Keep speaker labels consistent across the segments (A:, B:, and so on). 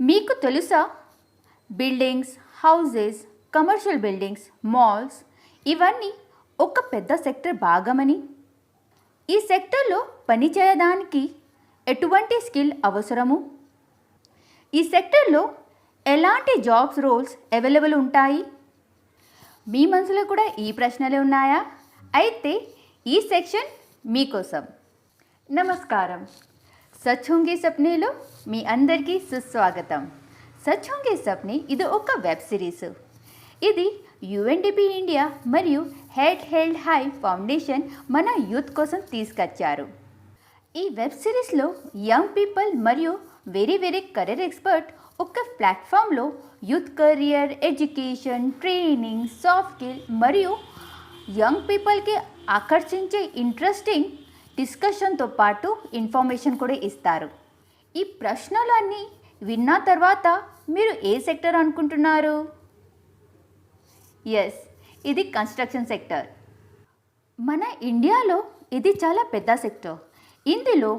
A: మీకు తెలుసా buildings, houses, commercial buildings, malls ఇవన్నీ ఒక పెద్ద సెక్టర్ భాగమని? ఈ సెక్టర్లో పనిచేయడానికి ఎటువంటి స్కిల్ అవసరము? ఈ సెక్టర్లో ఎలాంటి జాబ్స్ రోల్స్ అవైలబుల్ ఉంటాయి? మీ మనసులో కూడా ఈ ప్రశ్నలే ఉన్నాయా? అయితే ఈ సెక్షన్ మీకోసం. నమస్కారం, సచ్ హోంగే సప్నేలో మీ అందరికీ సుస్వాగతం. సచ్ హోంగే సప్నే ఇది ఒక వెబ్ సిరీస్. ఇది యుఎన్డిపి ఇండియా మరియు హెడ్ హెల్డ్ హై ఫౌండేషన్ మన యూత్ కోసం తీసుకొచ్చారు. ఈ వెబ్ సిరీస్లో యంగ్ పీపుల్ మరియు వెరీ కెరీర్ ఎక్స్పర్ట్ ఒక ప్లాట్ఫామ్లో youth career, education, training, soft skill మరియు యంగ్ పీపుల్కి ఆకర్షించే ఇంట్రెస్టింగ్ డిస్కషన్తో పాటు ఇన్ఫర్మేషన్ కూడా ఇస్తారు. ఈ ప్రశ్నలన్నీ విన్న తర్వాత మీరు ఏ సెక్టర్ అనుకుంటున్నారు? ఎస్, ఇది కన్స్ట్రక్షన్ సెక్టర్. మన ఇండియాలో ఇది చాలా పెద్ద సెక్టర్. ఇందులో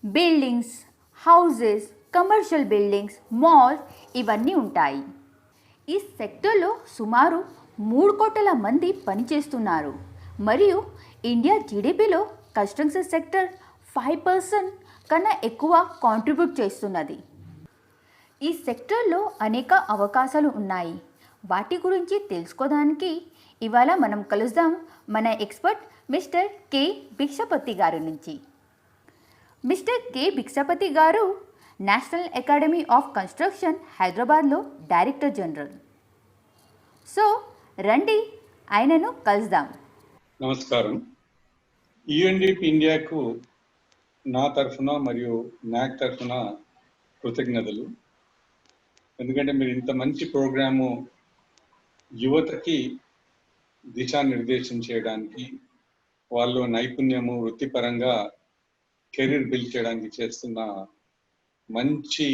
A: buildings, houses, commercial buildings, malls ఇవన్నీ ఉంటాయి. ఈ సెక్టర్లో సుమారు 3 కోట్ల మంది పనిచేస్తున్నారు మరియు ఇండియా జీడిపిలో కన్స్ట్రక్షన్ సెక్టర్ 5% కన్నా ఎక్కువ కాంట్రిబ్యూట్ చేస్తున్నది. ఈ సెక్టర్లో అనేక అవకాశాలు ఉన్నాయి. వాటి గురించి తెలుసుకోవడానికి ఇవాళ మనం కలుద్దాం మన ఎక్స్పర్ట్ మిస్టర్ కె భిక్షపతి గారి నుంచి. మిస్టర్ కె భిక్షపతి గారు నేషనల్ అకాడమీ ఆఫ్ కన్స్ట్రక్షన్ హైదరాబాద్లో డైరెక్టర్ జనరల్. సో రండి ఆయనను కలుద్దాం.
B: నమస్కారం. యుఎన్డిపి ఇండియాకు నా తరఫున మరియు నాక్ తరఫున కృతజ్ఞతలు. ఎందుకంటే మీరు ఇంత మంచి ప్రోగ్రాము యువతకి దిశానిర్దేశం చేయడానికి, వాళ్ళు నైపుణ్యము, వృత్తిపరంగా కెరీర్ బిల్డ్ చేయడానికి చేస్తున్న మంచి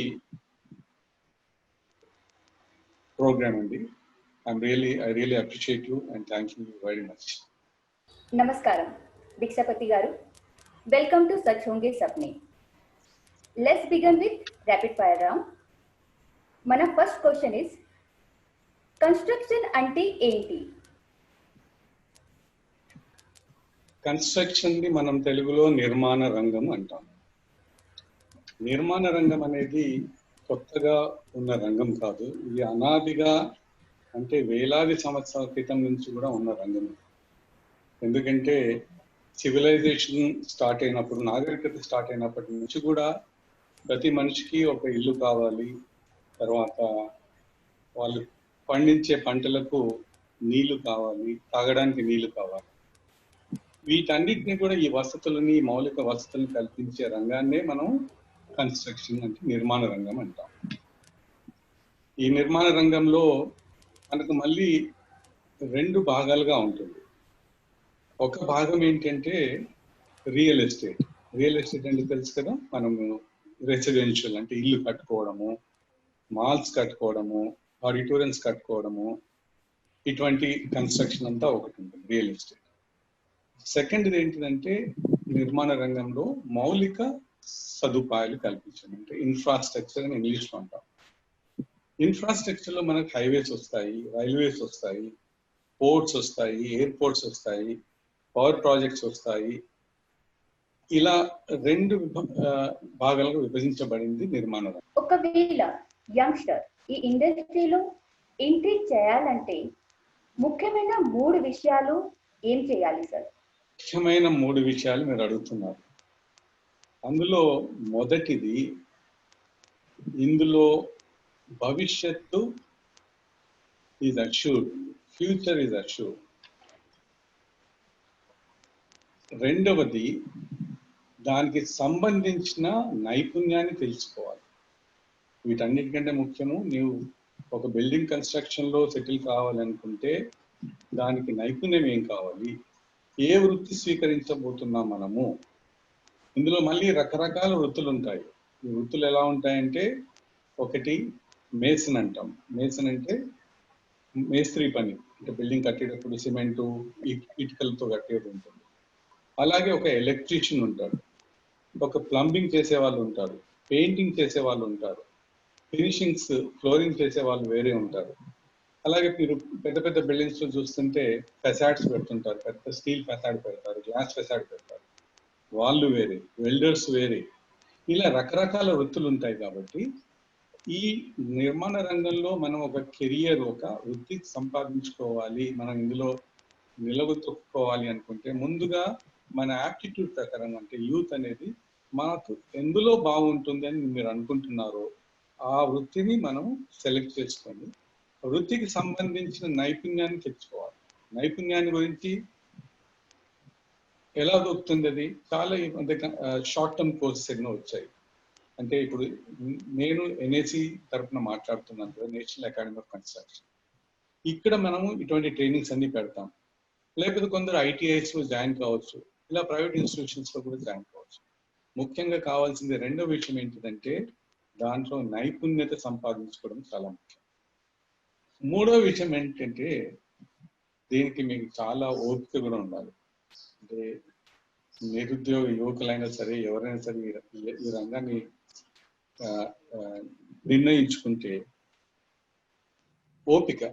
B: ప్రోగ్రామ్ అండి. I really appreciate you and thank you very much.
A: నమస్కారం Bhikshapathi garu. Welcome to Sach Honge Sapne. Let's begin with rapid fire round. మన ఫస్ట్ క్వశ్చన్ ఇస్, కన్స్ట్రక్షన్ అంటే ఏంటి?
B: కన్స్ట్రక్షన్ ని మనం తెలుగులో నిర్మాణ రంగం అంటాం. నిర్మాణ రంగం అనేది కొత్తగా ఉన్న రంగం కాదు. ఇది అనాదిగా, అంటే వేలాది సంవత్సరాల క్రితం నుంచి కూడా ఉన్న రంగం. ఎందుకంటే సివిలైజేషన్ స్టార్ట్ అయినప్పుడు, నాగరికత స్టార్ట్ అయినప్పటి నుంచి కూడా ప్రతి మనిషికి ఒక ఇల్లు కావాలి, తర్వాత వాళ్ళు పండించే పంటలకు నీళ్లు కావాలి, తాగడానికి నీళ్లు కావాలి. వీటన్నిటిని కూడా, ఈ వసతులని, మౌలిక వసతులను కల్పించే రంగాన్నే మనం కన్స్ట్రక్షన్ అంటే నిర్మాణ రంగం అంటాం. ఈ నిర్మాణ రంగంలో మనకు మళ్ళీ 2 భాగాలుగా ఉంటుంది. ఒక భాగం ఏంటంటే రియల్ ఎస్టేట్. రియల్ ఎస్టేట్ అంటే తెలుసు కదా, మనము రెసిడెన్షియల్ అంటే ఇల్లు కట్టుకోవడము, మాల్స్ కట్టుకోవడము, ఆడిటోరియన్స్ కట్టుకోవడము, ఇటువంటి కన్స్ట్రక్షన్ అంతా ఒకటి ఉంటుంది రియల్ ఎస్టేట్. సెకండ్ది ఏంటిదంటే నిర్మాణ రంగంలో మౌలిక సదుపాయాలు కల్పించడం, అంటే ఇన్ఫ్రాస్ట్రక్చర్ అని ఇంగ్లీష్లో అంటాం. ఇన్ఫ్రాస్ట్రక్చర్లో మనకు హైవేస్ వస్తాయి, రైల్వేస్ వస్తాయి, పోర్ట్స్ వస్తాయి, ఎయిర్పోర్ట్స్ వస్తాయి, పవర్ ప్రాజెక్ట్స్ వస్తాయి. ఇలా 2 భాగాలుగా విభజించబడింది నిర్మాణ రంగం.
A: ఒకవేళ యంగ్స్టర్ ఈ ఇండస్ట్రీలో ఎంట్రీ చేయాలంటే ముఖ్యమైన 3 విషయాలు ఏం చేయాలి సార్?
B: ముఖ్యమైన 3 విషయాలు మీరు అడుగుతున్నారు. అందులో మొదటిది, ఇందులో భవిష్యత్తు is assured, future is assured. రెండవది, దానికి సంబంధించిన నైపుణ్యాన్ని తెలుసుకోవాలి. వీటన్నిటికంటే ముఖ్యము, నీవు ఒక బిల్డింగ్ కన్స్ట్రక్షన్లో సెటిల్ కావాలనుకుంటే దానికి నైపుణ్యం ఏం కావాలి, ఏ వృత్తి స్వీకరించబోతున్నాం మనము. ఇందులో మళ్ళీ రకరకాల వృత్తులు ఉంటాయి. ఈ వృత్తులు ఎలా ఉంటాయంటే, ఒకటి మేసన్ అంటాం. మేసన్ అంటే మేస్త్రి పని, అంటే బిల్డింగ్ కట్టేటప్పుడు సిమెంటు, ఇటుకలతో కట్టేది ఉంటుంది. అలాగే ఒక ఎలక్ట్రీషియన్ ఉంటాడు, ఒక ప్లంబింగ్ చేసే వాళ్ళు ఉంటారు, పెయింటింగ్ చేసే వాళ్ళు ఉంటారు, ఫినిషింగ్స్, ఫ్లోరింగ్ చేసే వాళ్ళు వేరే ఉంటారు. అలాగే మీరు పెద్ద పెద్ద బిల్డింగ్స్ లో చూస్తుంటే ఫెసాడ్స్ పెడుతుంటారు, పెద్ద స్టీల్ ఫెసాడ్ పెడతారు, గ్లాస్ ఫెసాడ్ పెడతారు, వాళ్ళు వేరే, వెల్డర్స్ వేరే, ఇలా రకరకాల వృత్తులు ఉంటాయి. కాబట్టి ఈ నిర్మాణ రంగంలో మనం ఒక కెరియర్, ఒక వృత్తి సంపాదించుకోవాలి, మనం ఇందులో నిలబెట్టుకోవాలి అనుకుంటే ముందుగా మన యాప్టిట్యూడ్ ప్రకారం, అంటే యూత్ అనేది మాకు ఎందులో బాగుంటుంది అని మీరు అనుకుంటున్నారో ఆ వృత్తిని మనం సెలెక్ట్ చేసుకొని వృత్తికి సంబంధించిన నైపుణ్యాన్ని తెచ్చుకోవాలి. నైపుణ్యాన్ని గురించి ఎలా దొరుకుతుంది? అది చాలా షార్ట్ టర్మ్ కోర్సెస్ ఎన్నో వచ్చాయి. అంటే ఇప్పుడు నేను ఎన్ఏసి తరఫున మాట్లాడుతున్నాను కదా, నేషనల్ అకాడమీ ఆఫ్ కన్స్ట్రక్షన్. ఇక్కడ మనము ఇటువంటి ట్రైనింగ్స్ అన్ని పెడతాం. లేకపోతే కొందరు ఐటీఐస్ లో జాయిన్ కావచ్చు, ఇలా ప్రైవేట్ ఇన్స్టిట్యూషన్స్ లో కూడా జాయిన్ కావచ్చు. ముఖ్యంగా కావాల్సింది రెండో విషయం ఏంటిదంటే దాంట్లో నైపుణ్యత సంపాదించుకోవడం చాలా ముఖ్యం. మూడో విషయం ఏంటంటే దీనికి మీకు చాలా ఓపిక కూడా ఉండాలి. అంటే నిరుద్యోగ యువకులైనా సరే, ఎవరైనా సరే ఈ రంగాన్ని నిర్ణయించుకుంటే ఓపిక.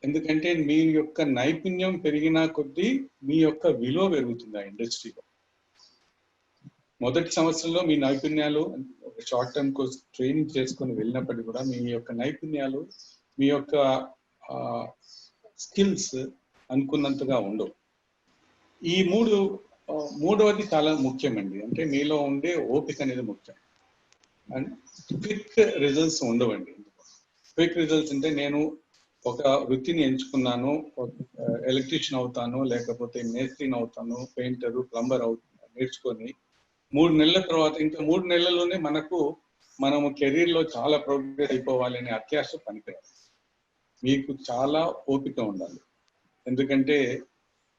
B: ఎందుకంటే మీ యొక్క నైపుణ్యం పెరిగిన కొద్దీ మీ యొక్క విలువ పెరుగుతుంది ఆ ఇండస్ట్రీలో. మొదటి సంవత్సరంలో మీ నైపుణ్యాలు ఒక షార్ట్ టర్మ్ కోర్స్ ట్రైనింగ్ చేసుకొని వెళ్ళినప్పటికీ కూడా మీ యొక్క నైపుణ్యాలు, మీ యొక్క స్కిల్స్ అనుకున్నంతగా ఉండవు. ఈ మూడవది చాలా ముఖ్యమండి. అంటే మీలో ఉండే ఓపిక అనేది ముఖ్యం. అండ్ క్విక్ రిజల్ట్స్ ఉండవండి. క్విక్ రిజల్ట్స్ అంటే నేను ఒక వృత్తిని ఎంచుకున్నాను, ఎలక్ట్రీషియన్ అవుతాను, లేకపోతే మేస్త్రిని అవుతాను, పెయింటర్, ప్లంబర్ నేర్చుకొని 3 నెలల తర్వాత ఇంకా 3 నెలల్లోనే మనము కెరీర్ లో చాలా ప్రోగ్రెస్ అయిపోవాలి అనే అత్యాశ పనికిరాదు. మీకు చాలా ఓపిక ఉండాలి. ఎందుకంటే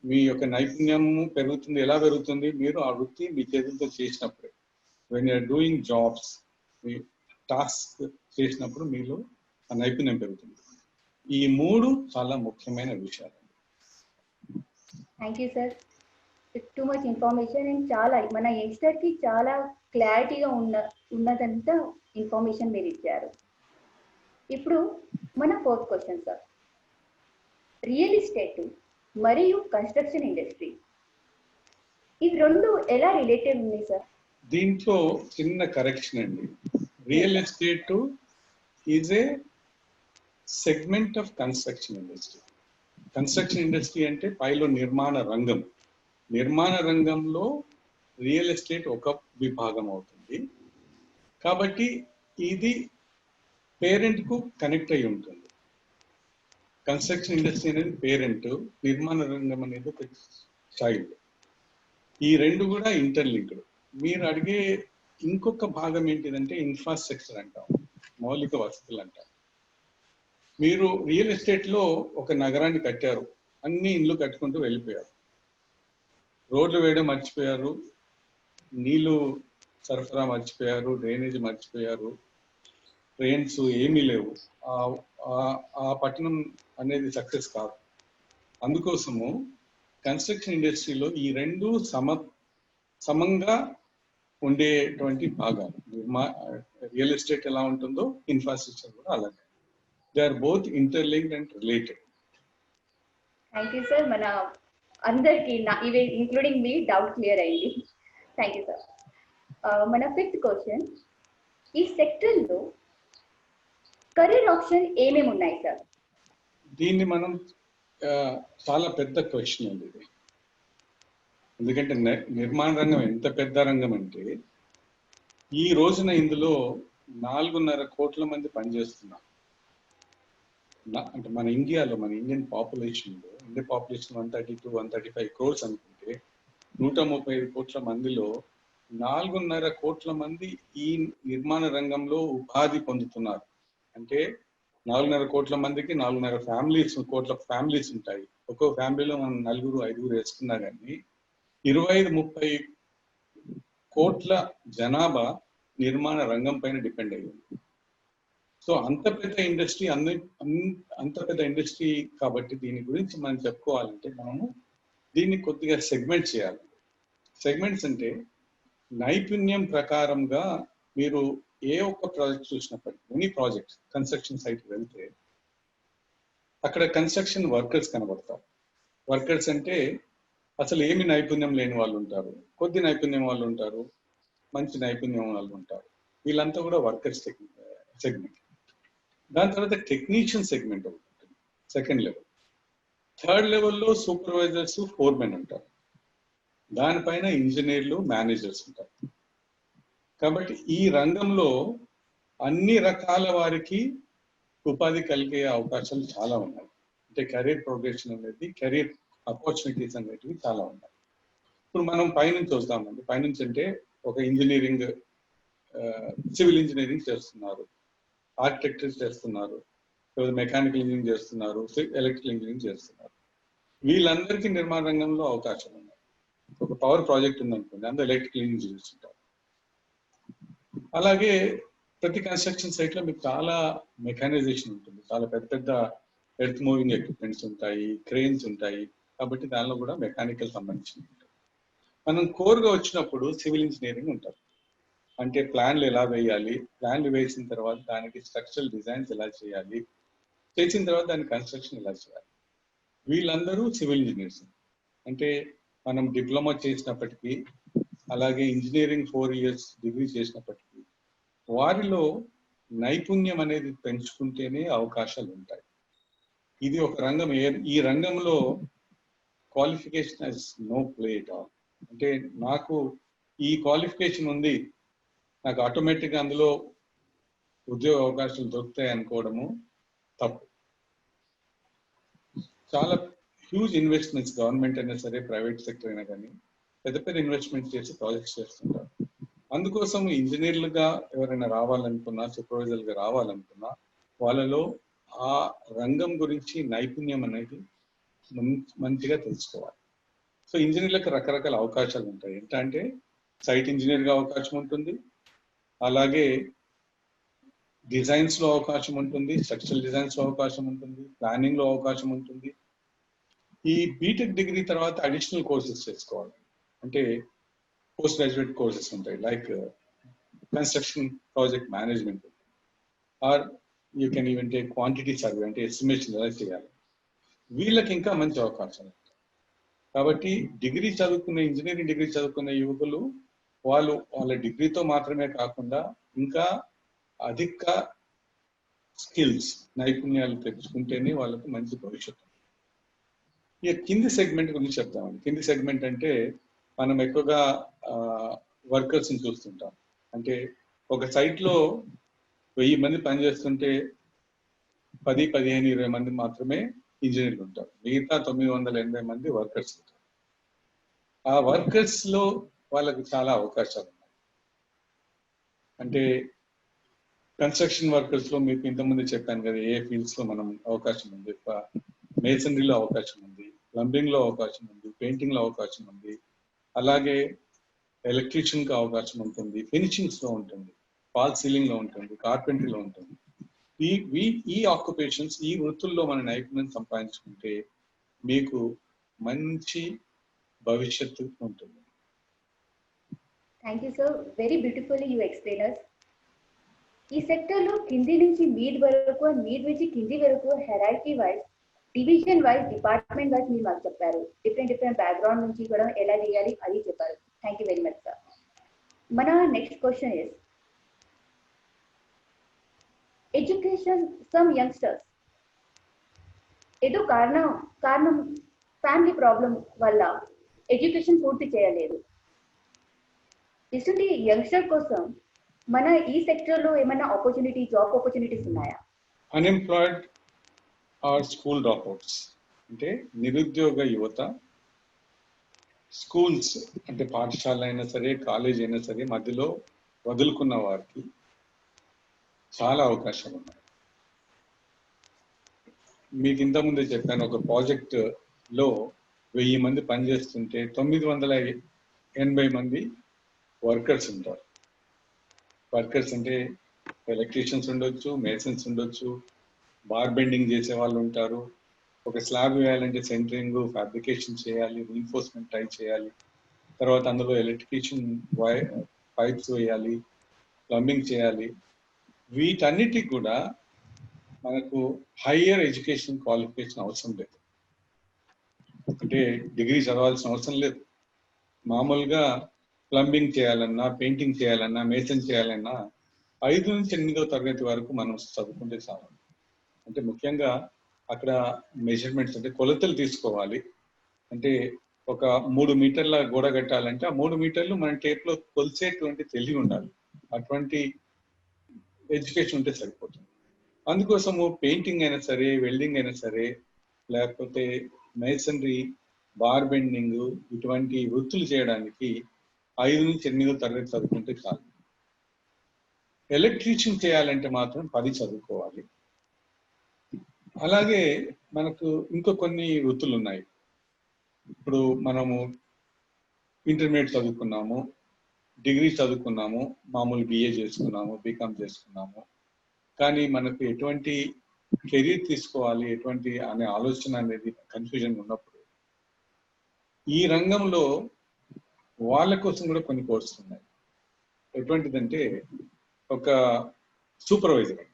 B: మీ యొక్క నైపుణ్యం పెరుగుతుంది. ఎలా పెరుగుతుంది? మీరు ఆ వృత్తి మీ చేతులతో చేసినప్పుడే. వెన్ యూఆర్ డూయింగ్ జాబ్స్, మీ టాస్క్ చేసినప్పుడు మీలో ఆ నైపుణ్యం పెరుగుతుంది. ఈ 3 చాలా ముఖ్యమైన విషయాలు.
C: Thank you sir. Too much information and చాలా మన యంగ్స్టర్ కి చాలా క్లారిటీగా ఉన్నదంతా ఇన్ఫర్మేషన్ మీరు ఇచ్చారు. ఇప్పుడు మన fourth question sir, real estate మరియు కన్స్ట్రక్షన్ ఇండస్ట్రీ ఇవి రెండు ఎలా రిలేటెడ్ ఉన్నాయి సార్?
B: దీంట్లో చిన్న కరెక్షన్ అండి. Real estate is a segment of construction industry. Construction industry అంటే పైలో నిర్మాణ రంగం. నిర్మాణ రంగంలో రియల్ ఎస్టేట్ ఒక విభాగం అవుతుంది. కాబట్టి ఇది పేరెంట్ కు కనెక్ట్ అయి ఉంటుంది. కన్స్ట్రక్షన్ ఇండస్ట్రీ అనేది పేరెంట్, నిర్మాణ రంగం అనేది ఒక చైల్డ్. ఈ రెండు కూడా ఇంటర్లింక్డ్. మీరు అడిగే ఇంకొక భాగం ఏంటిదంటే ఇన్ఫ్రాస్ట్రక్చర్ అంటాం, మౌలిక వసతులు అంటాం. మీరు రియల్ ఎస్టేట్ లో ఒక నగరాన్ని కట్టారు, అన్ని ఇండ్లు కట్టుకుంటూ వెళ్ళిపోయారు, రోడ్లు వేయడం మర్చిపోయారు, నీళ్లు సరఫరా మర్చిపోయారు, డ్రైనేజ్ మర్చిపోయారు, ట్రైన్స్ ఏమీ లేవు. ఆ పట్టణం అనేది సక్సెస్ కాదు. అందుకోసము కన్స్ట్రక్షన్ ఇండస్ట్రీలో ఈ రెండు సమంగా ఉండేటువంటి భాగాలు. రియల్ ఎస్టేట్ ఎలా ఉంటుందో ఇన్ఫ్రాస్ట్రక్చర్ కూడా అలాగే. They are both interlinked and related.
C: Thank you sir. మన అందరికి ఇవి ఇంక్లూడింగ్ మీ డౌట్ క్లియర్ అయింది. Thank you sir. మన ఫిఫ్త్ క్వశ్చన్, ఈ సెక్టర్లో కెరీర్ ఆప్షన్ ఏమేమి ఉన్నాయి సార్?
B: దీన్ని మనం చాలా పెద్ద క్వశ్చన్ అండి ఇది. ఎందుకంటే నిర్మాణ రంగం ఎంత పెద్ద రంగం అంటే ఈ రోజున ఇందులో 4.5 కోట్ల మంది పనిచేస్తున్నారు. అంటే మన ఇండియాలో, మన ఇండియన్ పాపులేషన్ 135 crores అనుకుంటే 135 కోట్ల మందిలో 4.5 కోట్ల మంది ఈ నిర్మాణ రంగంలో ఉపాధి పొందుతున్నారు. అంటే 4.5 కోట్ల మందికి 4.5 కోట్ల ఫ్యామిలీస్ ఉంటాయి. ఒక్కో ఫ్యామిలీలో మనం 4-5 వేసుకున్నా కానీ 25-30 కోట్ల జనాభా నిర్మాణ రంగం పైన డిపెండ్ అయ్యింది. సో అంత పెద్ద ఇండస్ట్రీ కాబట్టి దీని గురించి మనం చెప్పుకోవాలంటే మనము దీన్ని కొద్దిగా సెగ్మెంట్ చేయాలి. సెగ్మెంట్స్ అంటే నైపుణ్యం ప్రకారంగా మీరు ఏ ఒక్క ప్రాజెక్ట్ చూసినప్పటికీ ఎనీ ప్రాజెక్ట్ కన్స్ట్రక్షన్ సైట్ వెళ్తే అక్కడ కన్స్ట్రక్షన్ వర్కర్స్ కనబడతారు. వర్కర్స్ అంటే అసలు ఏమి నైపుణ్యం లేని వాళ్ళు ఉంటారు, కొద్ది నైపుణ్యం వాళ్ళు ఉంటారు, మంచి నైపుణ్యం వాళ్ళు ఉంటారు. వీళ్ళంతా కూడా వర్కర్స్ సెగ్మెంట్. దాని తర్వాత టెక్నీషియన్ సెగ్మెంట్ ఉంటుంది, సెకండ్ లెవెల్. థర్డ్ లెవెల్లో సూపర్వైజర్స్, ఫోర్మెన్ ఉంటారు. దానిపైన ఇంజనీర్లు, మేనేజర్స్ ఉంటారు. కాబట్టి ఈ రంగంలో అన్ని రకాల వారికి ఉపాధి కలిగే అవకాశాలు చాలా ఉన్నాయి. అంటే కెరీర్ ప్రోగ్రెషన్ అనేది, కెరీర్ ఆపర్చునిటీస్ అనేటివి చాలా ఉన్నాయి. ఇప్పుడు మనం పైనుంచి వస్తామండి. పైనుంచి అంటే ఒక ఇంజనీరింగ్, సివిల్ ఇంజనీరింగ్ చేస్తున్నారు, ఆర్కిటెక్చర్ చేస్తున్నారు, మెకానికల్ ఇంజనీరింగ్ చేస్తున్నారు, ఎలక్ట్రికల్ ఇంజనీరింగ్ చేస్తున్నారు. వీళ్ళందరికీ నిర్మాణ రంగంలో అవకాశాలు ఉన్నాయి. ఒక పవర్ ప్రాజెక్ట్ ఉందనుకోండి, అందులో ఎలక్ట్రికల్ ఇంజనీర్స్ ఉంటారు. అలాగే ప్రతి కన్స్ట్రక్షన్ సైట్ లో మీకు చాలా మెకానైజేషన్ ఉంటుంది, చాలా పెద్ద పెద్ద ఎర్త్ మూవింగ్ ఎక్విప్మెంట్స్ ఉంటాయి, క్రెయిన్స్ ఉంటాయి. కాబట్టి దానిలో కూడా మెకానికల్ సంబంధించి ఉంటుంది. మనం కోర్గా వచ్చినప్పుడు సివిల్ ఇంజనీరింగ్ ఉంటుంది. అంటే ప్లాన్లు ఎలా వేయాలి, ప్లాన్లు వేసిన తర్వాత దానికి స్ట్రక్చరల్ డిజైన్స్ ఎలా చేయాలి, చేసిన తర్వాత దాని కన్స్ట్రక్షన్ ఎలా చేయాలి. వీళ్ళందరూ సివిల్ ఇంజనీర్స్. అంటే మనం డిప్లొమా చేసినప్పటికీ, అలాగే ఇంజనీరింగ్ 4 years డిగ్రీ చేసినప్పటికీ వారిలో నైపుణ్యం అనేది పెంచుకుంటేనే అవకాశాలు ఉంటాయి. ఇది ఒక రంగం. ఈ రంగంలో qualification has no play at all. అంటే నాకు ఈ క్వాలిఫికేషన్ ఉంది, నాకు ఆటోమేటిక్గా అందులో ఉద్యోగ అవకాశాలు దొరుకుతాయి అనుకోవడము తప్పు. చాలా హ్యూజ్ ఇన్వెస్ట్మెంట్స్, గవర్నమెంట్ అయినా సరే, ప్రైవేట్ సెక్టర్ అయినా కానీ పెద్ద పెద్ద ఇన్వెస్ట్మెంట్స్ చేసి ప్రాజెక్ట్స్ చేస్తుంటారు. అందుకోసం ఇంజనీర్లుగా ఎవరైనా రావాలనుకున్నా, సూపర్వైజర్లుగా రావాలనుకున్నా వాళ్ళలో ఆ రంగం గురించి నైపుణ్యం అనేది మంచిగా తెలుసుకోవాలి. సో ఇంజనీర్లకు రకరకాల అవకాశాలు ఉంటాయి. ఏంటంటే సైట్ ఇంజనీర్గా అవకాశం ఉంటుంది, అలాగే డిజైన్స్ లో అవకాశం ఉంటుంది, స్ట్రక్చరల్ డిజైన్స్ లో అవకాశం ఉంటుంది, ప్లానింగ్ లో అవకాశం ఉంటుంది. ఈ బీటెక్ డిగ్రీ తర్వాత అడిషనల్ కోర్సెస్ చేసుకోవాలి. అంటే పోస్ట్ గ్రాడ్యుయేట్ కోర్సెస్ ఉంటాయి, like construction project management, or you can even take quantity survey, అంటే ఎస్టిమేషన్ ఎలా చేయాలి. వీళ్ళకి ఇంకా మంచి అవకాశాలు ఉంటాయి. కాబట్టి డిగ్రీ చదువుకునే, ఇంజనీరింగ్ డిగ్రీ చదువుకునే యువకులు వాళ్ళ డిగ్రీతో మాత్రమే కాకుండా ఇంకా అధిక స్కిల్స్, నైపుణ్యాలు తెచ్చుకుంటేనే వాళ్ళకు మంచి భవిష్యత్తు. ఇక కింది సెగ్మెంట్ గురించి చెప్తామండి. కింది సెగ్మెంట్ అంటే మనం ఎక్కువగా వర్కర్స్ ని చూస్తుంటాం. అంటే ఒక సైట్ లో 1000 మంది పనిచేస్తుంటే 10, 15, 20 మంది మాత్రమే ఇంజనీర్లు ఉంటారు. మిగతా 980 మంది వర్కర్స్ ఉంటారు. ఆ వర్కర్స్ లో వాళ్ళకు చాలా అవకాశాలు ఉన్నాయి. అంటే కన్స్ట్రక్షన్ వర్కర్స్ లో మీకు ఇంతకుముందు చెప్పాను కదా, ఏ ఫీల్డ్స్ లో మనం అవకాశం ఉంది. మేసనరీలో అవకాశం ఉంది, ప్లంబింగ్ లో అవకాశం ఉంది, పెయింటింగ్ లో అవకాశం ఉంది, అలాగే ఎలక్ట్రీషియన్ కి అవకాశం ఉంటుంది, ఫినిషింగ్స్ లో ఉంటుంది, ఫాల్ సీలింగ్ లో ఉంటుంది, కార్పెంటరీలో ఉంటుంది. ఈ ఆక్యుపేషన్స్, ఈ వృత్తుల్లో మన నైపుణ్యం సంపాదించుకుంటే మీకు మంచి భవిష్యత్తు ఉంటుంది.
C: Thank you sir, very beautifully you explain us. ఈ సెక్టర్ లో కింది నుంచి మీడ్ వరకు, మీడ్ నుంచి కింది వరకు hierarchy wise, division wise, department wise మీరు మాకు చెప్పారు. డిఫరెంట్ బ్యాక్గ్రౌండ్ నుంచి కూడా ఎలా చేయాలి అది చెప్పారు. Thank you very much sir. మన next question is education. Some youngsters ఏదో కారణం ఫ్యామిలీ ప్రాబ్లం వల్ల ఎడ్యుకేషన్ పూర్తి చేయలేదు. ఇటువంటి యంగ్స్టర్ కోసం మన ఈ సెక్టర్ లో ఏమైనా జాబ్ ఆపర్చునిటీస్ ఉన్నాయా?
B: అన్ఎంప్లాయిడ్ ఆర్ స్కూల్ డ్రాప్అవుట్స్ అంటే నిరుద్యోగ యువత స్కూల్స్, అంటే పాఠశాల అయినా సరే, కాలేజ్ అయినా సరే, మధ్యలో వదులుకున్న వారికి చాలా అవకాశాలు ఉన్నాయి. మీకు ఇంతకుముందే చెప్పాను, ఒక ప్రాజెక్ట్ లో 1000 మంది పనిచేస్తుంటే 980 మంది వర్కర్స్ ఉంటారు. వర్కర్స్ అంటే ఎలక్ట్రీషియన్స్ ఉండొచ్చు, మేసన్స్ ఉండొచ్చు, బార్ బెండింగ్ చేసే వాళ్ళు ఉంటారు. ఒక స్లాబ్ వేయాలంటే సెంటరింగ్, ఫ్యాబ్రికేషన్ చేయాలి, రీఎన్ఫోర్స్మెంట్ టై చేయాలి, తర్వాత అందులో ఎలక్ట్రిషియన్ పైప్స్ వేయాలి, ప్లంబింగ్ చేయాలి. వీటన్నిటికి కూడా మనకు హయ్యర్ ఎడ్యుకేషన్ క్వాలిఫికేషన్ అవసరం లేదు. అంటే డిగ్రీ చదవాల్సిన అవసరం లేదు. మామూలుగా ప్లంబింగ్ చేయాలన్నా, పెయింటింగ్ చేయాలన్నా, మేసన్ చేయాలన్నా 5 నుంచి 8వ తరగతి వరకు మనం చదువుకుంటే చాలు. అంటే ముఖ్యంగా అక్కడ మెజర్మెంట్స్ అంటే కొలతలు తీసుకోవాలి. అంటే ఒక 3 మీటర్ల గోడ కట్టాలంటే ఆ 3 మీటర్లు మన టేప్లో కొలిసేటువంటి తెలివి ఉండాలి. అటువంటి ఎడ్యుకేషన్ ఉంటే సరిపోతుంది. అందుకోసము పెయింటింగ్ అయినా సరే, వెల్డింగ్ అయినా సరే, లేకపోతే మేసనరీ, బార్ బెండింగ్ ఇటువంటి వృత్తులు చేయడానికి 5 నుంచి 8వ తరగతి చదువుకుంటే చాలు. ఎలక్ట్రీషియన్ చేయాలంటే మాత్రం 10 చదువుకోవాలి. అలాగే మనకు ఇంకో కొన్ని వృత్తులు ఉన్నాయి. ఇప్పుడు మనము ఇంటర్మీడియట్ చదువుకున్నాము, డిగ్రీ చదువుకున్నాము, మామూలు బిఏ చేసుకున్నాము, బీకామ్ చేసుకున్నాము. కానీ మనకు ఎటువంటి కెరీర్ తీసుకోవాలి, ఎటువంటి అనే ఆలోచన అనేది కన్ఫ్యూజన్ ఉన్నప్పుడు ఈ రంగంలో వాళ్ళ కోసం కూడా కొన్ని కోర్సులు ఉన్నాయి. ఎటువంటిదంటే ఒక సూపర్వైజర్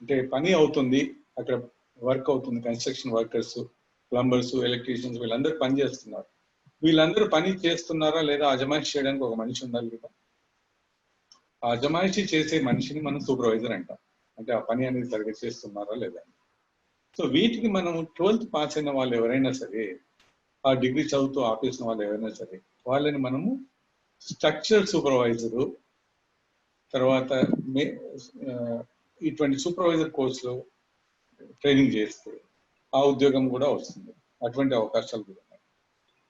B: అంటే పని అవుతుంది, అక్కడ వర్క్ అవుతుంది, కన్స్ట్రక్షన్ వర్కర్స్, ప్లంబర్స్, ఎలక్ట్రీషియన్స్ వీళ్ళందరూ పని చేస్తున్నారు. వీళ్ళందరూ పని చేస్తున్నారా లేదా అజమాయిషి చేయడానికి ఒక మనిషి ఉండాలి కదా. ఆ అజమాయిషి చేసే మనిషిని మనం సూపర్వైజర్ అంటాం. అంటే ఆ పని అనేది సరిగ్గా చేస్తున్నారా లేదా. సో వీటికి మనం 12th పాస్ అయిన వాళ్ళు ఎవరైనా సరే, ఆ డిగ్రీ చదువుతూ ఆపేసిన వాళ్ళు ఎవరైనా సరే, వాళ్ళని మనము స్ట్రక్చర్ సూపర్వైజరు, తర్వాత ఇటువంటి సూపర్వైజర్ కోర్సులో ట్రైనింగ్ చేస్తే ఆ ఉద్యోగం కూడా వస్తుంది. అటువంటి అవకాశాలు కూడా ఉన్నాయి.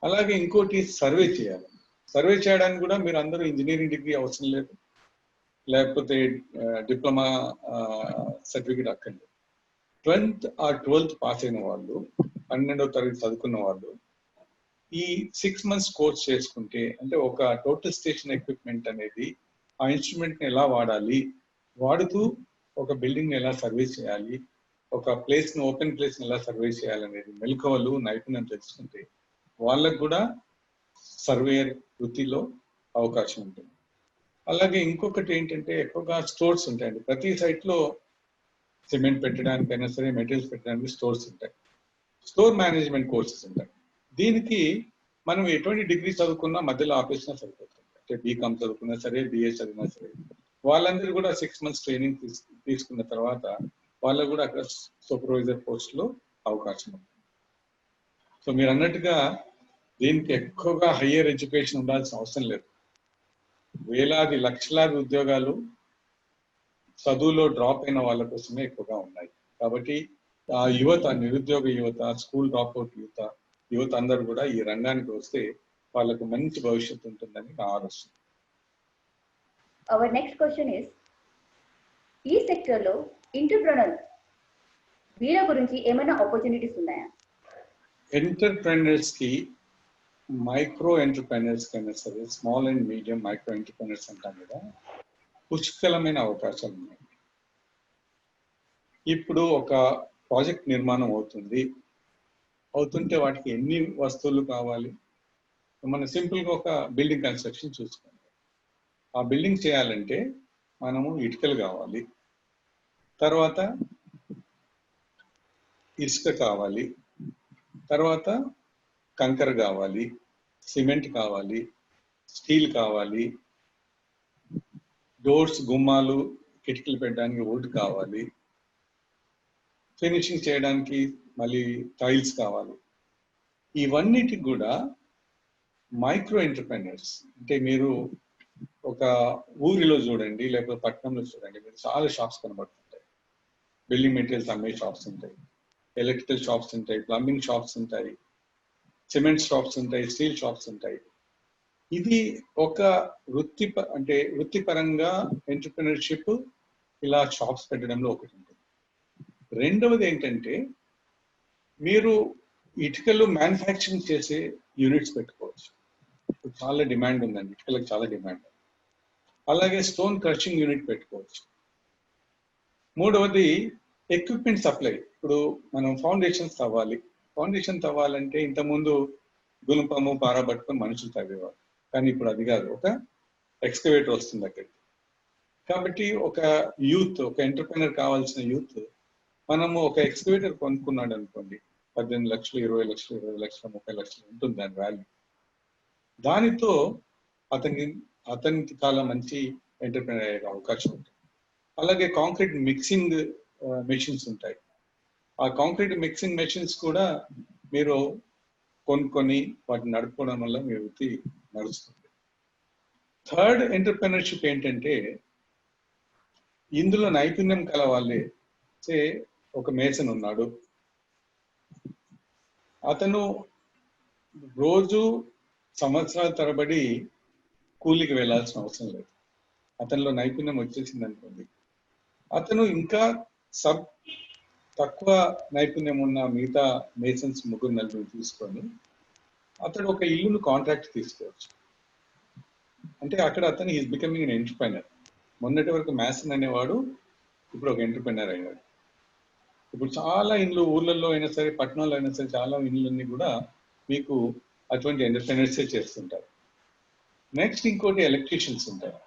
B: అలాగే ఇంకోటి సర్వే చేయాలి. సర్వే చేయడానికి కూడా మీరు అందరూ ఇంజనీరింగ్ డిగ్రీ అవసరం లేదు, లేకపోతే డిప్లొమా సర్టిఫికేట్ అక్కర్లేదు. 10th or 12th పాస్ అయిన వాళ్ళు, 12వ తరగతి చదువుకున్న వాళ్ళు ఈ 6 months కోర్స్ చేసుకుంటే, అంటే ఒక టోటల్ స్టేషన్ ఎక్విప్మెంట్ అనేది ఆ ఇన్స్ట్రుమెంట్ని ఎలా వాడాలి, వాడుతూ ఒక బిల్డింగ్ని ఎలా సర్వే చేయాలి, ఒక ప్లేస్ని ఓపెన్ ప్లేస్ని ఎలా సర్వే చేయాలనేది మెలకువలు, నైపుణ్యం తెలుసుకుంటే వాళ్ళకు కూడా సర్వేయర్ వృత్తిలో అవకాశం ఉంటుంది. అలాగే ఇంకొకటి ఏంటంటే ఎక్కువగా స్టోర్స్ ఉంటాయండి. ప్రతి సైట్లో సిమెంట్ పెట్టడానికైనా సరే, మెటీరియల్స్ పెట్టడానికి స్టోర్స్ ఉంటాయి. స్టోర్ మేనేజ్మెంట్ కోర్సెస్ ఉంటాయి. దీనికి మనం ఎటువంటి డిగ్రీ చదువుకున్నా మధ్యలో ఆపేసినా సరిపోతుంది. అంటే బీకామ్ చదువుకున్నా సరే, బిఏ చదివినా సరే, వాళ్ళందరూ కూడా 6 months ట్రైనింగ్ తీసుకున్న తర్వాత వాళ్ళకు కూడా అక్కడ సూపర్వైజర్ పోస్ట్లో అవకాశం ఉంటుంది. సో మీరు అన్నట్టుగా దీనికి ఎక్కువగా హయ్యర్ ఎడ్యుకేషన్ ఉండాల్సిన అవసరం లేదు. వేలాది లక్షలాది ఉద్యోగాలు చదువులో డ్రాప్ అయిన వాళ్ళ కోసమే ఎక్కువగా ఉన్నాయి. కాబట్టి ఆ యువత, నిరుద్యోగ యువత, స్కూల్ డ్రాప్ అవుట్ యువత అందరూ కూడా ఈ రంగానికి వస్తే వాళ్ళకు మంచి భవిష్యత్తు ఉంటుందని నా ఆలోచన.
C: అవర్ నెక్స్ట్ క్వశ్చన్ ఇస్, ఈ సెక్టర్లో ఎంటర్ప్రెన్యూర్ వీళ్ళ గురించి ఏమైనా ఆపర్చునిటీస్ ఉన్నాయా?
B: ఎంటర్ప్రెన్యూర్స్ కి, మైక్రో ఎంటర్ప్రెన్యూర్స్ కైనా సరే, small and medium micro entrepreneurs అంటాం కదా, పుష్కలమైన అవకాశాలు ఉన్నాయి. ఇప్పుడు ఒక ప్రాజెక్ట్ నిర్మాణం అవుతుంటే వాటికి ఎన్ని వస్తువులు కావాలి? మనం సింపుల్గా ఒక బిల్డింగ్ కన్స్ట్రక్షన్ చూసుకోండి. ఆ బిల్డింగ్ చేయాలంటే మనము ఇటుకలు కావాలి, తర్వాత ఇసుక కావాలి, తర్వాత కంకర కావాలి, సిమెంట్ కావాలి, స్టీల్ కావాలి, డోర్స్, గుమ్మాలు, కిటికీలు పెట్టడానికి వుడ్ కావాలి, ఫినిషింగ్ చేయడానికి మళ్ళీ టైల్స్ కావాలి. ఇవన్నిటికి కూడా మైక్రో ఎంటర్ప్రెన్యూర్స్ అంటే మీరు ఒక ఊరిలో చూడండి, లేకపోతే పట్టణంలో చూడండి, మీరు చాలా షాప్స్ కనబడుతుంటాయి. బిల్డింగ్ మెటీరియల్స్ అమ్మే షాప్స్ ఉంటాయి, ఎలక్ట్రికల్ షాప్స్ ఉంటాయి, ప్లంబింగ్ షాప్స్ ఉంటాయి, సిమెంట్ షాప్స్ ఉంటాయి, స్టీల్ షాప్స్ ఉంటాయి. ఇది ఒక వృత్తిపరంగా ఎంటర్ప్రెన్యూర్షిప్ ఇలా షాప్స్ పెట్టడంలో ఒకటి ఉంటుంది. రెండవది ఏంటంటే మీరు ఇటుకలు మ్యానుఫ్యాక్చరింగ్ చేసే యూనిట్స్ పెట్టుకోవచ్చు. చాలా డిమాండ్ ఉందండి, ఇటుకలకు చాలా డిమాండ్. అలాగే స్టోన్ క్రషింగ్ యూనిట్ పెట్టుకోవచ్చు. మూడవది ఎక్విప్మెంట్ సప్లై. ఇప్పుడు మనం ఫౌండేషన్ తవ్వాలంటే ఇంతకుముందు గుణపము, పార పట్టుకొని మనుషులు తవ్వేవారు. కానీ ఇప్పుడు అది కాదు, ఒక ఎక్స్కవేటర్ వస్తుంది అక్కడికి. కాబట్టి ఒక ఎంటర్ప్రెనర్ కావాల్సిన యూత్ మనము ఒక ఎక్స్కవేటర్ కొనుక్కున్నాడు అనుకోండి, 18 లక్షలు, 20 లక్షలు, 20 లక్షలు, 30 లక్షలు ఉంటుంది దాని వాల్యూ. దానితో అతనికి చాలా మంచి ఎంటర్ప్రెనర్ అయ్యే అవకాశం ఉంటుంది. అలాగే కాంక్రీట్ మిక్సింగ్ మెషిన్స్ ఉంటాయి. ఆ కాంక్రీట్ మిక్సింగ్ మెషిన్స్ కూడా మీరు కొనుక్కొని వాటిని నడుపుకోవడం వల్ల మీ వృత్తి నడుస్తుంది. థర్డ్ ఎంటర్ప్రెనర్షిప్ ఏంటంటే, ఇందులో నైపుణ్యం కల వాళ్ళే. ఒక మేసన్ ఉన్నాడు, అతను రోజు సంవత్సరాల తరబడి కూలికి వెళ్ళాల్సిన అవసరం లేదు. అతనిలో నైపుణ్యం వచ్చేసింది అనుకోండి, అతను ఇంకా తక్కువ నైపుణ్యం ఉన్న మిగతా మేసన్స్ 3-4 తీసుకొని అతడు ఒక ఇల్లును కాంట్రాక్ట్ తీసుకోవచ్చు. అంటే అక్కడ అతను ఈజ్ బికమింగ్ ఎన్ ఎంటర్ప్రెనర్. మొన్నటి వరకు మేసన్ అనేవాడు ఇప్పుడు ఒక ఎంటర్ప్రెనర్ అయ్యాడు. ఇప్పుడు చాలా ఇండ్లు ఊర్లలో అయినా సరే, పట్టణాల్లో అయినా సరే, చాలా ఇండ్లన్నీ కూడా మీకు అటువంటి ఎంటర్ప్రెనర్సే చేస్తుంటారు. నెక్స్ట్ ఇంకోటి ఎలక్ట్రీషియన్స్ ఉంటారు.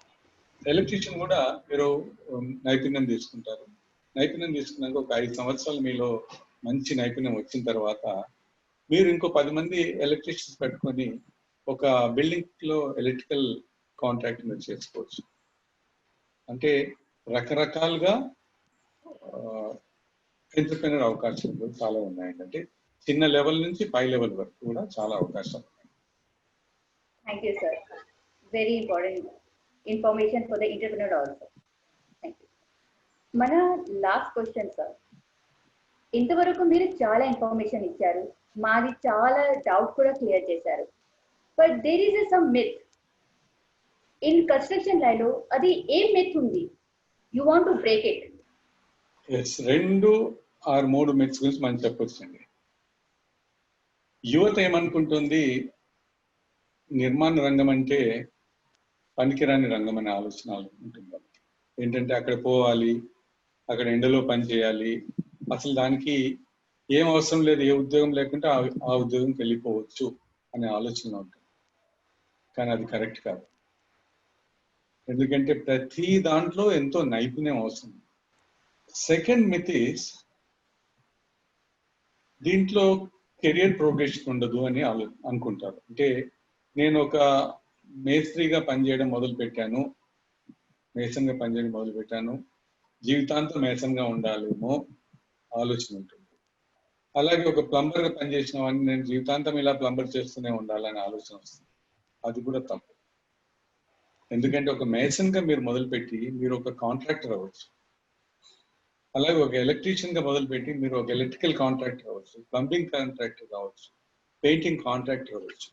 B: ఎలక్ట్రీషియన్ కూడా మీరు నైపుణ్యం తీసుకుంటారు. నైపుణ్యం తీసుకున్నాక ఒక 5 సంవత్సరాలు మీలో మంచి నైపుణ్యం వచ్చిన తర్వాత మీరు ఇంకో 10 మంది ఎలక్ట్రీషియన్స్ పెట్టుకొని ఒక బిల్డింగ్ లో ఎలక్ట్రికల్ కాంట్రాక్ట్ మీరు చేసుకోవచ్చు. అంటే రకరకాలుగా ఎంటర్ప్రెనర్ అవకాశాలు చాలా ఉన్నాయండి. అంటే చిన్న లెవెల్ నుంచి పై లెవెల్ వరకు కూడా చాలా అవకాశాలు ఉన్నాయి.
C: Thank you sir, very important information for the entrepreneur also. Thank you. మన లాస్ట్ క్వశ్చన్ సార్, ఇంతవరకు మీరు చాలా ఇన్ఫర్మేషన్ ఇచ్చారు, మాది చాలా డౌట్ కూడా క్లియర్ చేశారు. But there is some myth in construction లైన్లో. అది ఏం మిత్ ఉంది? You want to break it.
B: 2 or 3 myths గురించి మనం చెప్పొచ్చండి. యువత ఏమనుకుంటుంది, నిర్మాణ రంగం అంటే పనికిరాని రంగం అనే ఆలోచన ఉంటుంది. ఏంటంటే అక్కడ పోవాలి, అక్కడ ఎండలో పని చేయాలి, అసలు దానికి ఏం అవసరం లేదు, ఏ ఉద్యోగం లేకుంటే ఆ ఉద్యోగంకి వెళ్ళిపోవచ్చు అనే ఆలోచన ఉంటుంది. కానీ అది కరెక్ట్ కాదు. ఎందుకంటే ప్రతి దాంట్లో ఎంతో నైపుణ్యం అవసరం. సెకండ్ మిత్ ఈస్, దీంట్లో కెరియర్ ప్రోగ్రెషన్ ఉండదు అని అనుకుంటారు. అంటే నేను ఒక మేస్త్రిగా పనిచేయడం మొదలు పెట్టాను, జీవితాంతం మేసన్గా ఉండాలేమో ఆలోచన ఉంటుంది. అలాగే ఒక ప్లంబర్గా పనిచేసిన వాడిని నేను జీవితాంతం ఇలా ప్లంబర్ చేస్తూనే ఉండాలని ఆలోచన వస్తుంది. అది కూడా తప్పు. ఎందుకంటే ఒక మేసన్గా మీరు మొదలుపెట్టి మీరు ఒక కాంట్రాక్టర్ అవ్వచ్చు. అలాగే ఒక ఎలక్ట్రీషియన్గా మొదలుపెట్టి మీరు ఒక ఎలక్ట్రికల్ కాంట్రాక్టర్ అవ్వచ్చు, ప్లంబింగ్ కాంట్రాక్టర్ కావచ్చు, పెయింటింగ్ కాంట్రాక్టర్ అవ్వచ్చు.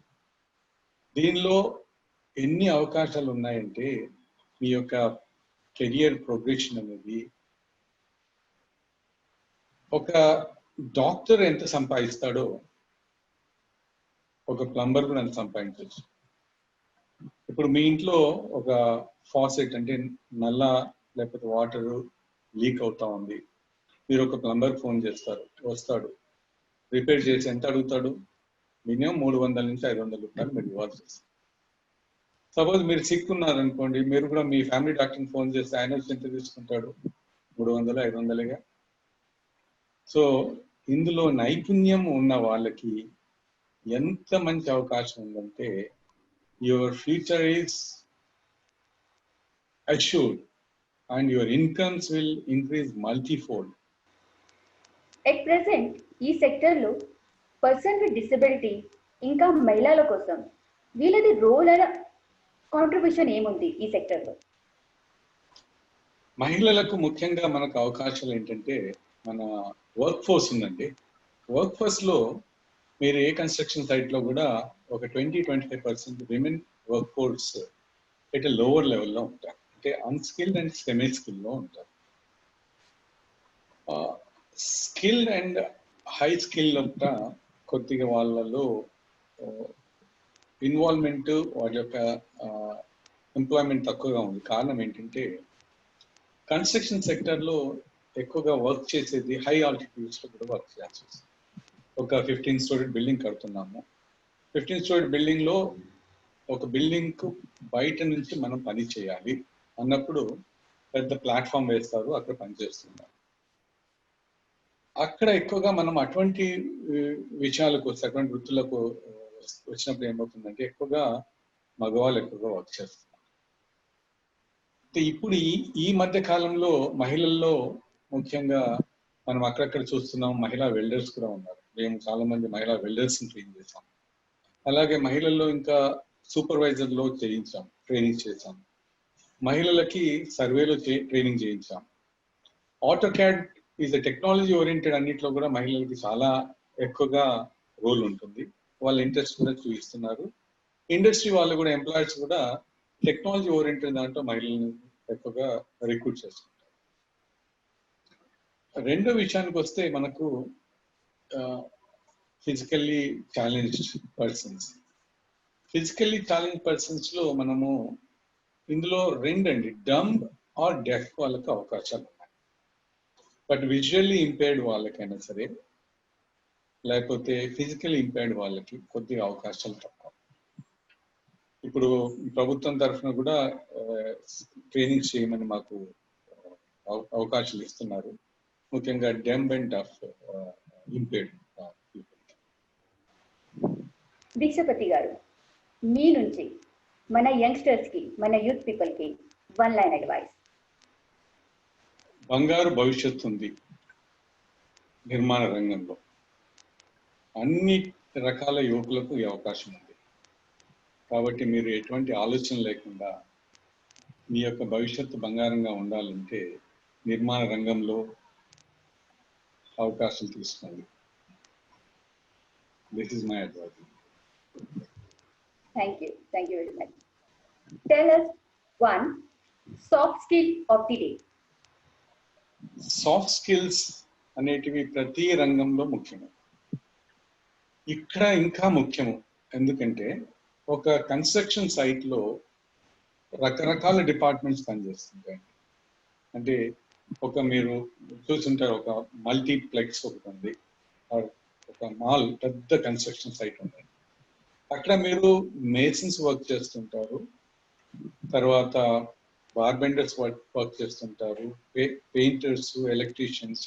B: దీనిలో ఎన్ని అవకాశాలు ఉన్నాయంటే మీ యొక్క కెరియర్ ప్రోగ్రెషన్ అనేది, ఒక డాక్టర్ ఎంత సంపాదిస్తాడో ఒక ప్లంబర్ కూడా ఎంత సంపాదించవచ్చు. ఇప్పుడు మీ ఇంట్లో ఒక ఫాసెట్ అంటే నల్ల లేకపోతే వాటర్ లీక్ అవుతా ఉంది, మీరు ఒక ప్లంబర్ ఫోన్ చేస్తారు, వస్తాడు, రిపేర్ చేసి ఎంత అడుగుతాడు? మినిమం 300 నుంచి 500 రూపాయలు మీరు ఇవ్వాల్సి వస్తుంది. సపోజ్ మీరు సిక్ ఉన్నారనుకోండి, మీరు కూడా మీ ఫ్యామిలీ డాక్టర్ని ఫోన్ చేస్తే ఆయన వచ్చి ఎంత తీసుకుంటాడు? 300, 500గా. సో ఇందులో నైపుణ్యం ఉన్న వాళ్ళకి ఎంత మంచి అవకాశం ఉందంటే, your future is assured and your incomes will increase multifold.
C: At present, ఈ సెక్టర్లో పర్సన్ విత్ డిసబిలిటీ ఇంకా మహిళల కోసం వీళ్ళది రోల్ అయిన కాంట్రిబ్యూషన్ ఏముంది ఈ సెక్టర్లో?
B: మహిళలకు ముఖ్యంగా మనకు అవకాశాలు ఏంటంటే, మన వర్క్ ఫోర్స్ ఉందండి. వర్క్ ఫోర్స్లో మీరు ఏ కన్స్ట్రక్షన్ సైట్లో కూడా ఒక 20-25% విమెన్ వర్క్ ఫోర్స్ అయితే లోవర్ లెవెల్లో ఉంటారు. అంటే అన్స్కిల్డ్ అండ్ సెమీ స్కిల్లో ఉంటారు. స్కిల్డ్ అండ్ హై స్కిల్ అంతా కొద్దిగా వాళ్ళలో ఇన్వాల్వ్మెంట్, వాళ్ళ యొక్క ఎంప్లాయ్మెంట్ తక్కువగా ఉంది. కారణం ఏంటంటే, కన్స్ట్రక్షన్ సెక్టర్లో ఎక్కువగా వర్క్ చేసేది హై ఆల్టిట్యూడ్స్లో కూడా వర్క్ చేయాల్సి వస్తుంది. ఒక 15 స్టోరీ బిల్డింగ్ కడుతున్నాము. 15 స్టోరీ బిల్డింగ్లో ఒక బిల్డింగ్కు బయట నుంచి మనం పని చేయాలి అన్నప్పుడు పెద్ద ప్లాట్ఫామ్ వేస్తారు, అక్కడ పనిచేస్తున్నారు. అక్కడ ఎక్కువగా మనం అటువంటి విషయాలకు వస్తే, అటువంటి వృత్తులకు వచ్చినప్పుడు ఏమవుతుందంటే ఎక్కువగా మగవాళ్ళు ఎక్కువగా వర్క్ చేస్తున్నారు. ఇప్పుడు ఈ మధ్య కాలంలో మహిళల్లో ముఖ్యంగా మనం అక్కడక్కడ చూస్తున్నాం, మహిళా వెల్డర్స్ కూడా ఉన్నారు. మేము చాలా మంది మహిళా వెల్డర్స్ ట్రైన్ చేశాం. అలాగే మహిళల్లో ఇంకా సూపర్వైజర్లో ట్రైనింగ్ చేశాం. మహిళలకి సర్వేలో ట్రైనింగ్ చేయించాం. ఆటోక్యాడ్ ఈజ్ టెక్నాలజీ ఓరియంటెడ్ అన్నింటిలో కూడా మహిళలకి చాలా ఎక్కువగా రోల్ ఉంటుంది. వాళ్ళ ఇంట్రెస్ట్ కూడా చూపిస్తున్నారు. ఇండస్ట్రీ వాళ్ళు కూడా, ఎంప్లాయర్స్ కూడా టెక్నాలజీ ఓరియంటెడ్ దాంట్లో మహిళలను ఎక్కువగా రిక్రూట్ చేసుకుంటారు. రెండో విషయానికి వస్తే మనకు physically challenged persons. Physically challenge persons లో మనము ఇందులో రెండండి, డంబ్ ఆర్ డెఫ్ వాళ్ళకి అవకాశాలు ఉన్నాయి. బట్ విజువల్లీ ఇంపేర్డ్ వాళ్ళకైనా సరే, లేకపోతే ఫిజికల్లీ ఇంపేర్డ్ వాళ్ళకి కొద్దిగా అవకాశాలు తక్కువ. ఇప్పుడు ప్రభుత్వం తరఫున కూడా ట్రైనింగ్ చేయమని మాకు అవకాశాలు ఇస్తున్నారు, ముఖ్యంగా dumb and deaf impaired people.
C: Dikshapathi garu, మీ నుంచి మన యంగ్స్టర్స్ కి, మన యూత్ పీపుల్ కి 1 లైన్ అడ్వైస్.
B: బంగారు భవిష్యత్తు ఉంది నిర్మాణ రంగంలో. అన్ని రకాల యువకులకు ఈ అవకాశం ఉంది. కాబట్టి మీరు ఎటువంటి ఆలోచన లేకుండా మీ యొక్క భవిష్యత్తు బంగారంగా ఉండాలంటే నిర్మాణ రంగంలో అవకాశాలు తీసుకోండి. This is my advice.
C: Thank you very much. Tell us one soft skill of the day.
B: Soft skills అనేటివి ప్రతి రంగంలో ముఖ్యము. ఇక్కడ ఇంకా ముఖ్యము. ఎందుకంటే ఒక కన్స్ట్రక్షన్ సైట్ లో రకరకాల డిపార్ట్మెంట్స్ పనిచేస్తుంటాయి. అంటే మీరు చూస్తుంటారు, ఒక మల్టీప్లెక్స్ ఒకటి ఉంది, ఒక మాల్, పెద్ద కన్స్ట్రక్షన్ సైట్ ఉంది. అక్కడ మీరు మేసన్స్ వర్క్ చేస్తుంటారు, తర్వాత బార్బెండర్స్ వర్క్ చేస్తుంటారు, పెయింటర్స్, ఎలక్ట్రీషియన్స్,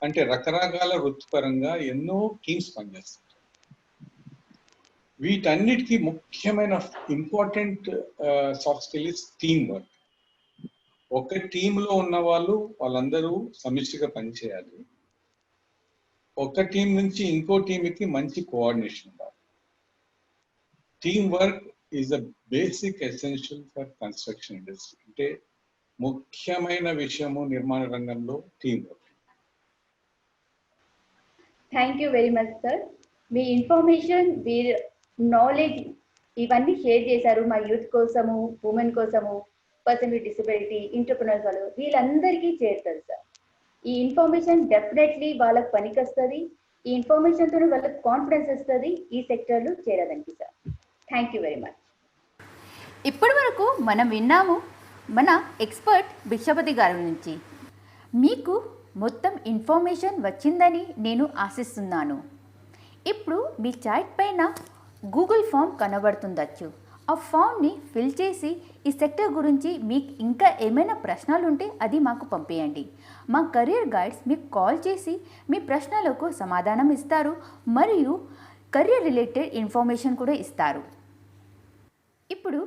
B: అంటే రకరకాల వృత్తిపరంగా ఎన్నో టీమ్స్ పనిచేస్తుంటారు. వీటన్నిటికీ ముఖ్యమైన important soft skill is team work. ఒక టీంలో ఉన్న వాళ్ళందరూ సమిష్టిగా పనిచేయాలి. ఒక టీం నుంచి ఇంకో టీంకి మంచి కోఆర్డినేషన్ ఉండాలి. Team work is the basic essential for construction industry. అంటే ముఖ్యమైన విషయము నిర్మాణ రంగంలో team work.
C: Thank you very much sir. Me information, me knowledge ఇవన్నీ షేర్ చేశారు మా యూత్ కోసము, ఉమెన్ కోసము, పర్సన్ విత్ డిసబిలిటీ, ఎంటర్‌ప్రెన్యూర్స్ వాళ్ళు, వీళ్ళందరికీ చేరుతుంది సార్. ఈ ఇన్ఫర్మేషన్ డెఫినెట్లీ వాళ్ళకి పనికొస్తుంది. ఈ ఇన్ఫర్మేషన్తో వాళ్ళకి కాన్ఫిడెన్స్ వస్తుంది ఈ సెక్టర్లో చేరడానికి sir. Thank you very much.
A: ఇప్పటి వరకు మనం విన్నాము మన ఎక్స్పర్ట్ భిక్షపతి గారి నుంచి. మీకు మొత్తం ఇన్ఫర్మేషన్ వచ్చిందని నేను ఆశిస్తున్నాను. ఇప్పుడు మీ చాట్ పైన గూగుల్ ఫామ్ కనబడుతుండొచ్చు. ఆ ఫామ్ని ఫిల్ చేసి ఈ సెక్టర్ గురించి మీకు ఇంకా ఏమైనా ప్రశ్నలు ఉంటే అది మాకు పంపేయండి. మా కెరీర్ గైడ్స్ మీకు కాల్ చేసి మీ ప్రశ్నలకు సమాధానం ఇస్తారు మరియు కెరీర్ రిలేటెడ్ ఇన్ఫర్మేషన్ కూడా ఇస్తారు. ఇప్పుడు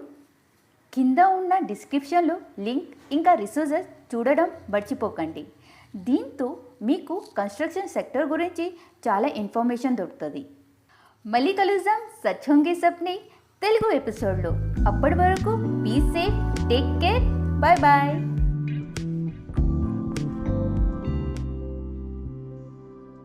A: కింద ఉన్న డిస్క్రిప్షన్లో లింక్ ఇంకా రిసోర్సెస్ చూడడం మర్చిపోకండి. దీంతో మీకు కన్స్ట్రక్షన్ సెక్టర్ గురించి చాలా ఇన్ఫర్మేషన్ దొరుకుతుంది. మళ్ళీ కలుద్దాం సచ్ హోంగే సప్నే తెలుగు ఎపిసోడ్లో. అప్పటి వరకు be safe, take care, bye bye.